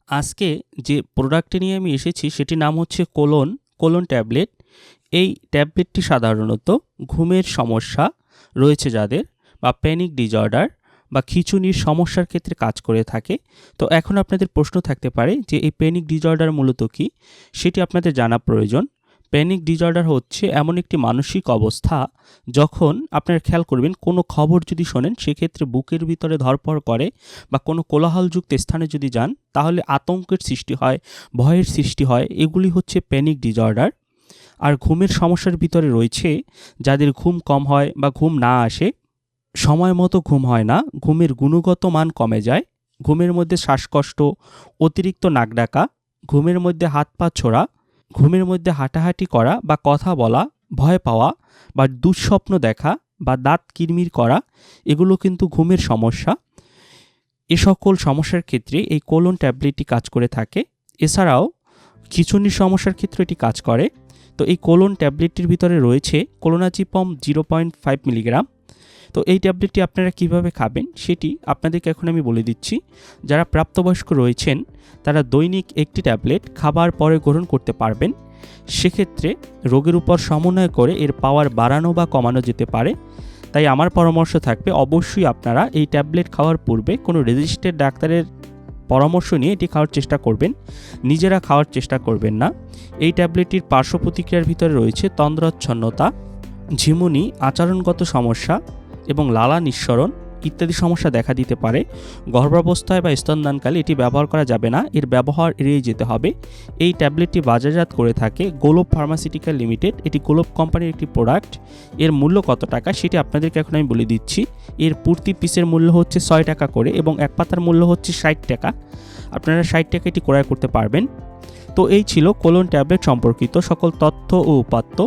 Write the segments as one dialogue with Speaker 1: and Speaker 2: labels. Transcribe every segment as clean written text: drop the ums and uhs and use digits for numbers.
Speaker 1: আজকে যে প্রোডাক্টটি নিয়ে আমি এসেছি সেটির নাম হচ্ছে কোলন ট্যাবলেট। এই ট্যাবলেটটি সাধারণত ঘুমের সমস্যা রয়েছে যাদের বা প্যানিক ডিসঅর্ডার বা খিঁচুনির সমস্যার ক্ষেত্রে কাজ করে থাকে। তো এখন আপনাদের প্রশ্ন থাকতে পারে যে এই প্যানিক ডিসঅর্ডার মূলত কী, সেটি আপনাদের জানা প্রয়োজন। প্যানিক ডিসঅর্ডার হচ্ছে এমন একটি মানসিক অবস্থা যখন আপনারা খেয়াল করবেন কোনো খবর যদি শোনেন সেক্ষেত্রে বুকের ভিতরে ধড়ফড় করে বা কোনো কোলাহলযুক্ত স্থানে যদি যান তাহলে আতঙ্কের সৃষ্টি হয়, ভয়ের সৃষ্টি হয়। এগুলি হচ্ছে প্যানিক ডিসঅর্ডার। আর ঘুমের সমস্যার ভিতরে রয়েছে যাদের ঘুম কম হয় বা ঘুম না আসে, সময় মতো ঘুম হয় না, ঘুমের গুণগত মান কমে যায়, ঘুমের মধ্যে শ্বাসকষ্ট, অতিরিক্ত নাক ডাকা, ঘুমের মধ্যে হাত পা ছোড়া, ঘুমের মধ্যে হাঁটাহাঁটি করা বা কথা বলা, ভয় পাওয়া বা দুঃস্বপ্ন দেখা বা দাঁত কিরমির করা, এগুলো কিন্তু ঘুমের সমস্যা। এ সকল সমস্যার ক্ষেত্রে এই কোলন ট্যাবলেটটি কাজ করে থাকে। এছাড়াও খিঁচুনির সমস্যার ক্ষেত্রে এটি কাজ করে। তো এই কোলন ট্যাবলেটটির ভিতরে রয়েছে কোলোনাজিপম 0.5 মিলিগ্রাম। তো এই ট্যাবলেটটি আপনারা কিভাবে খাবেন সেটি আপনাদেরকে এখন আমি বলে দিচ্ছি। যারা প্রাপ্তবয়স্ক রয়েছেন তারা দৈনিক একটি ট্যাবলেট খাবার পরে গ্রহণ করতে পারবেন। সেক্ষেত্রে রোগের উপর সমন্বয় করে এর পাওয়ার বাড়ানো বা কমানো যেতে পারে। তাই আমার পরামর্শ থাকবে অবশ্যই আপনারা এই ট্যাবলেট খাওয়ার পূর্বে কোনো রেজিস্টার্ড ডাক্তারের পরামর্শ নিয়ে এটি খাওয়ার চেষ্টা করবেন, নিজেরা খাওয়ার চেষ্টা করবেন না। এই ট্যাবলেটটির পার্শ্ব প্রতিক্রিয়ার ভিতরে রয়েছে তন্দ্রাচ্ছন্নতা, ঝিমুনি, আচরণগত সমস্যা এবং লালা নিঃসরণ ইত্যাদি সমস্যা দেখা দিতে পারে। গর্ভাবস্থায় বা স্তনদানকালে এটি ব্যবহার করা যাবে না, এর ব্যবহার এড়িয়ে যেতে হবে। এই ট্যাবলেটটি বাজারজাত করে থাকে গ্লোব ফার্মাসিউটিক্যাল লিমিটেড। এটি গ্লোব কোম্পানির একটি প্রোডাক্ট। এর মূল্য কত টাকা সেটি আপনাদেরকে এখন আমি বলে দিচ্ছি। এর প্রতি পিসের মূল্য হচ্ছে 6 টাকা করে এবং এক পাতার মূল্য হচ্ছে 60 টাকা। আপনারা 60 টাকা এটি ক্রয় করতে পারবেন। তো এই ছিল কোলন ট্যাবলেট সম্পর্কিত সকল তথ্য ও উপাত্ত।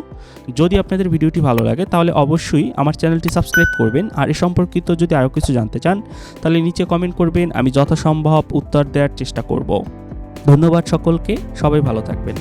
Speaker 1: যদি আপনাদের ভিডিওটি ভালো লাগে তাহলে অবশ্যই আমার চ্যানেলটি সাবস্ক্রাইব করবেন। আর এ সম্পর্কিত যদি আরও কিছু জানতে চান তাহলে নিচে কমেন্ট করবেন, আমি যথাসম্ভব উত্তর দেওয়ার চেষ্টা করব। ধন্যবাদ সকলকে, সবাই ভালো থাকবেন।